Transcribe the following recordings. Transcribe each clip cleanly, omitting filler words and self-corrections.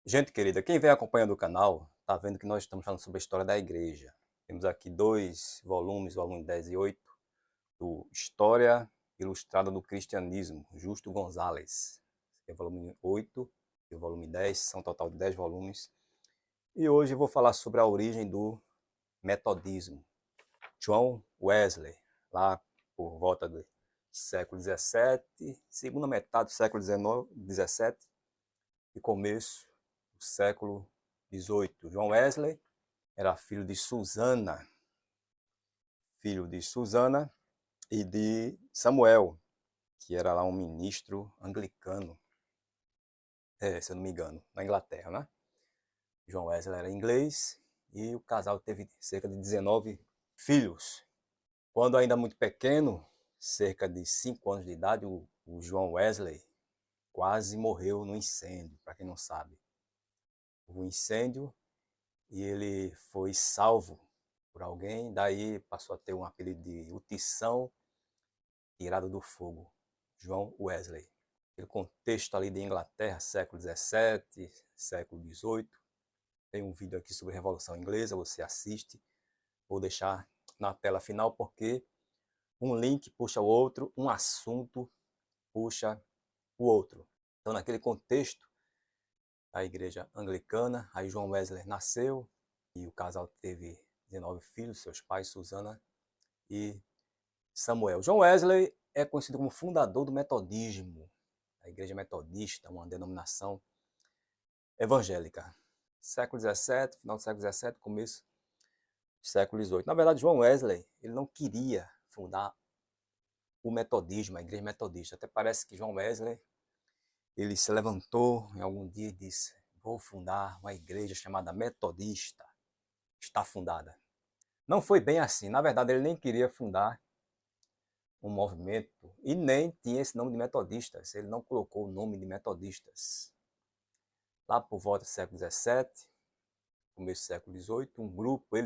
Gente querida, quem vem acompanhando o canal, tá vendo que nós estamos falando sobre a história da igreja. Temos aqui dois volumes, o volume 10 e 8, do História Ilustrada do Cristianismo, Justo Gonzalez. Esse é o volume 8 e o volume 10, são um total de 10 volumes. E hoje eu vou falar sobre a origem do metodismo. John Wesley, lá por volta do século XVII, segunda metade do século XVII e começo do século XVIII. John Wesley era filho de Susana e de Samuel, que era lá um ministro anglicano, se eu não me engano, na Inglaterra, né? John Wesley era inglês e o casal teve cerca de 19 filhos. Quando ainda muito pequeno, cerca de 5 anos de idade, o John Wesley quase morreu no incêndio, para quem não sabe. Houve um incêndio e ele foi salvo por alguém, daí passou a ter um apelido de O Tição Tirado do Fogo, John Wesley. Aquele contexto ali de Inglaterra, século XVII, século XVIII. Tem um vídeo aqui sobre a Revolução Inglesa, você assiste. Vou deixar na tela final porque um link puxa o outro, um assunto puxa o outro. Então, naquele contexto, a igreja anglicana, aí John Wesley nasceu e o casal teve 19 filhos, seus pais, Susana e Samuel. John Wesley é conhecido como fundador do metodismo, a igreja metodista, uma denominação evangélica. Século XVII, final do século XVII, começo do século XVIII. Na verdade, John Wesley ele não queria fundar o metodismo, a igreja metodista. Até parece que John Wesley ele se levantou em algum dia e disse: vou fundar uma igreja chamada Metodista. Está fundada. Não foi bem assim. Na verdade, ele nem queria fundar um movimento e nem tinha esse nome de metodistas. Ele não colocou o nome de metodistas. Lá por volta do século XVII, começo do século XVIII, um grupo,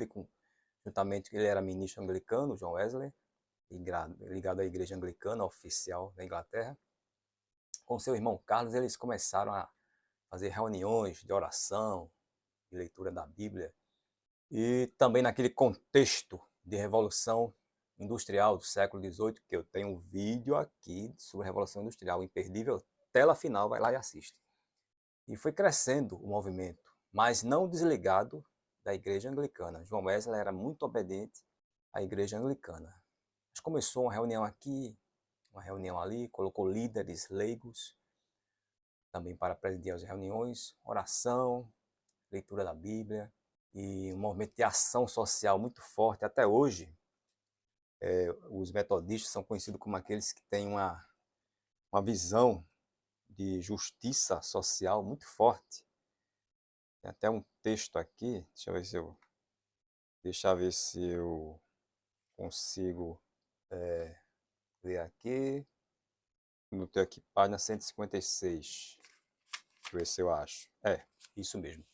juntamente, ele era ministro anglicano, John Wesley, ligado à igreja anglicana oficial da Inglaterra. Com seu irmão Carlos, eles começaram a fazer reuniões de oração, de leitura da Bíblia. E também naquele contexto de revolução industrial do século XVIII, que eu tenho um vídeo aqui sobre a Revolução Industrial, imperdível, tela final, vai lá e assiste. E foi crescendo o movimento, mas não desligado da igreja anglicana. John Wesley era muito obediente à igreja anglicana. Mas começou uma reunião aqui, uma reunião ali, colocou líderes leigos também para presidir as reuniões, oração, leitura da Bíblia, e um movimento de ação social muito forte. Até hoje, os metodistas são conhecidos como aqueles que têm uma visão de justiça social muito forte. Tem até um texto aqui, deixa eu ver se eu consigo ler aqui. No teu aqui, página 156. Deixa eu ver se eu acho. Isso mesmo.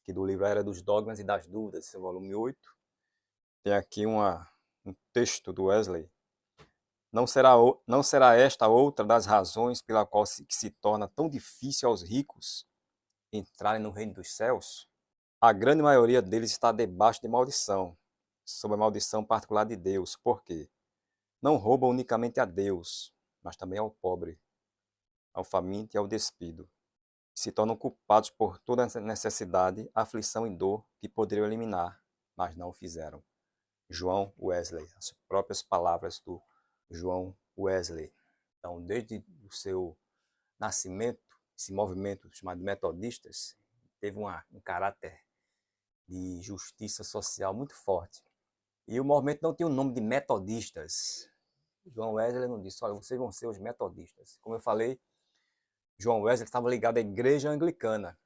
Aqui do livro Era dos Dogmas e das Dúvidas, esse é o volume 8. Tem aqui um texto do Wesley. Não será esta outra das razões pela qual se torna tão difícil aos ricos entrarem no reino dos céus? A grande maioria deles está debaixo de maldição, sob a maldição particular de Deus. Por quê? Não roubam unicamente a Deus, mas também ao pobre, ao faminto e ao despido. Se tornam culpados por toda necessidade, aflição e dor que poderiam eliminar, mas não o fizeram. João Wesley, as próprias palavras do João Wesley. Então, desde o seu nascimento, esse movimento chamado metodistas teve um caráter de justiça social muito forte. E o movimento não tinha o nome de metodistas. João Wesley não disse: olha, vocês vão ser os metodistas. Como eu falei, João Wesley estava ligado à igreja anglicana.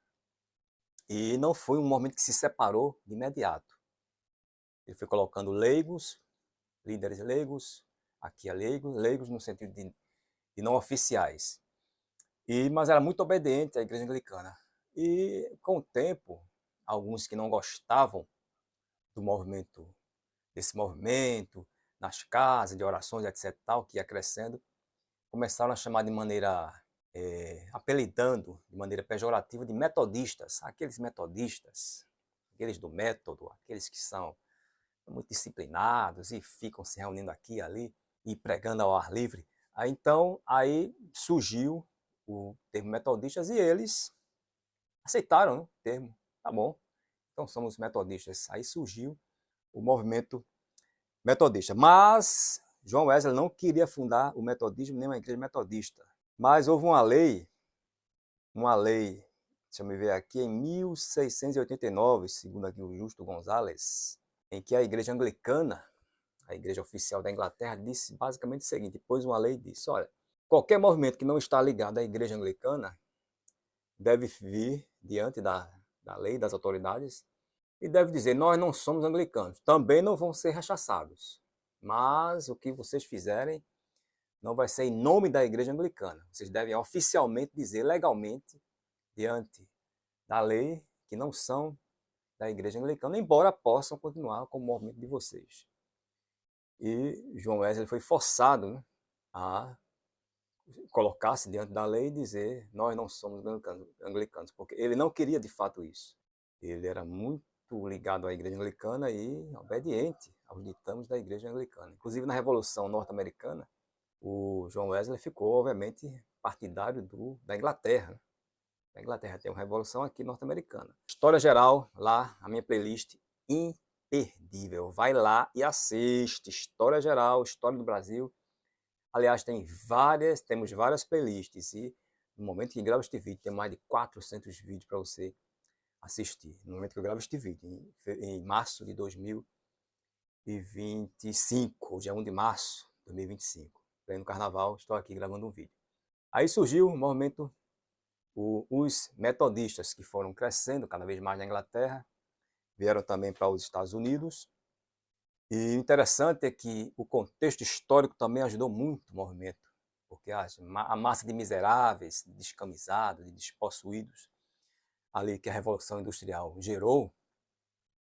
E não foi um movimento que se separou de imediato. Ele foi colocando leigos, líderes leigos, aqui é leigos no sentido de não oficiais. Mas era muito obediente à igreja anglicana. E com o tempo, alguns que não gostavam desse movimento, nas casas de orações, etc., tal, que ia crescendo, começaram a chamar de maneira apelidando de maneira pejorativa de metodistas, aqueles do método, aqueles que são muito disciplinados e ficam se reunindo aqui e ali e pregando ao ar livre. Aí surgiu o termo metodistas e eles aceitaram, né, o termo. Tá bom, então somos metodistas. Aí surgiu o movimento metodista. Mas João Wesley não queria fundar o metodismo nem uma igreja metodista. Mas houve uma lei, deixa eu me ver aqui, em 1689, segundo aqui o Justo Gonzalez, em que a igreja anglicana, a igreja oficial da Inglaterra, disse basicamente o seguinte: pôs uma lei e disse: olha, qualquer movimento que não está ligado à igreja anglicana deve vir diante da lei, das autoridades, e deve dizer: nós não somos anglicanos, também não vão ser rechaçados, mas o que vocês fizerem não vai ser em nome da igreja anglicana. Vocês devem oficialmente dizer, legalmente, diante da lei, que não são da igreja anglicana, embora possam continuar com o movimento de vocês. E João Wesley foi forçado, né, a colocar-se diante da lei e dizer: nós não somos anglicanos, porque ele não queria de fato isso. Ele era muito ligado à igreja anglicana e obediente aos ditames da igreja anglicana. Inclusive, na Revolução Norte-Americana, o João Wesley ficou, obviamente, partidário da Inglaterra, né? A Inglaterra tem uma revolução aqui norte-americana. História geral, lá, a minha playlist imperdível. Vai lá e assiste. História geral, história do Brasil. Aliás, temos várias playlists e no momento que gravo este vídeo, tem mais de 400 vídeos para você assistir. No momento que eu gravo este vídeo, em março de 2025, hoje é 1 de março de 2025, pleno carnaval, estou aqui gravando um vídeo. Aí surgiu o movimento, os metodistas, que foram crescendo cada vez mais na Inglaterra, vieram também para os Estados Unidos. E o interessante é que o contexto histórico também ajudou muito o movimento, porque a massa de miseráveis, de descamisados, de despossuídos, ali que a Revolução Industrial gerou,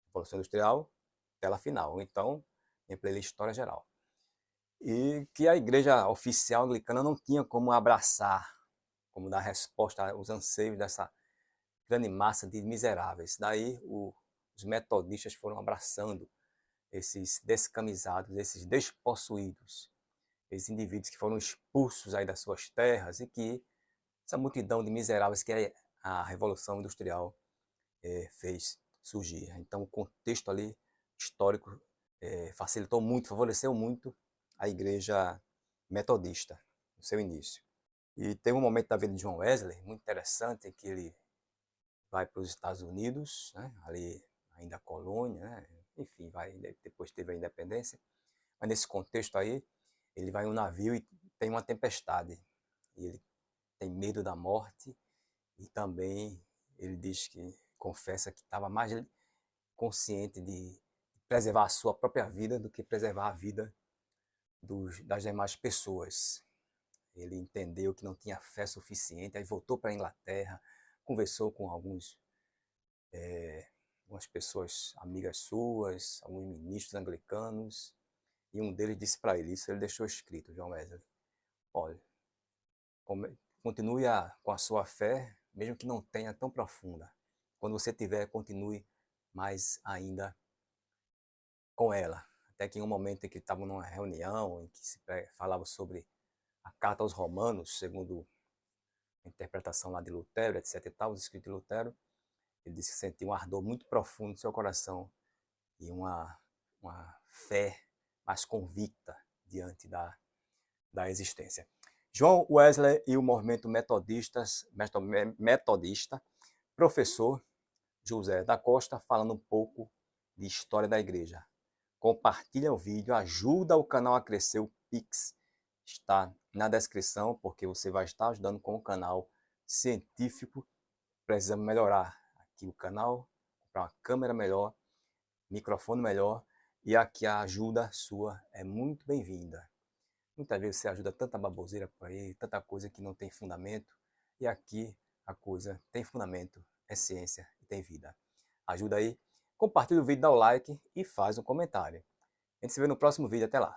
Revolução Industrial, tela final. Então, em playlist História Geral. E que a igreja oficial anglicana não tinha como abraçar, como dar resposta aos anseios dessa grande massa de miseráveis. Daí os metodistas foram abraçando esses descamisados, esses despossuídos, esses indivíduos que foram expulsos aí das suas terras e que essa multidão de miseráveis que a Revolução Industrial fez surgir. Então, o contexto ali histórico facilitou muito, favoreceu muito a igreja metodista no seu início. E tem um momento da vida de João Wesley muito interessante, em que ele vai para os Estados Unidos, né, ali ainda a colônia, né, enfim, depois teve a independência, mas nesse contexto aí, ele vai em um navio e tem uma tempestade, e ele tem medo da morte, e também ele diz que, confessa que estava mais consciente de preservar a sua própria vida do que preservar a vida das demais pessoas. Ele entendeu que não tinha fé suficiente, aí voltou para a Inglaterra, conversou com algumas pessoas, amigas suas, alguns ministros anglicanos, e um deles disse para ele, isso ele deixou escrito, João Wesley: olha, continue com a sua fé, mesmo que não tenha tão profunda. Quando você tiver, continue mais ainda com ela. Até que em um momento em que estavam numa reunião, em que se falava sobre a carta aos Romanos, segundo a interpretação lá de Lutero, etc. e tal, os escritos de Lutero, ele disse que sentiu um ardor muito profundo no seu coração e uma fé mais convicta diante da existência. João Wesley e o movimento metodista, professor José da Costa, falando um pouco de história da igreja. Compartilha o vídeo, ajuda o canal a crescer, o Pix está na descrição, porque você vai estar ajudando com o canal científico. Precisamos melhorar aqui o canal, comprar uma câmera melhor, microfone melhor, e aqui a ajuda sua é muito bem-vinda. Muitas vezes você ajuda tanta baboseira por aí, tanta coisa que não tem fundamento, e aqui a coisa tem fundamento, é ciência e tem vida. Ajuda aí, compartilha o vídeo, dá o like e faz um comentário. A gente se vê no próximo vídeo, até lá.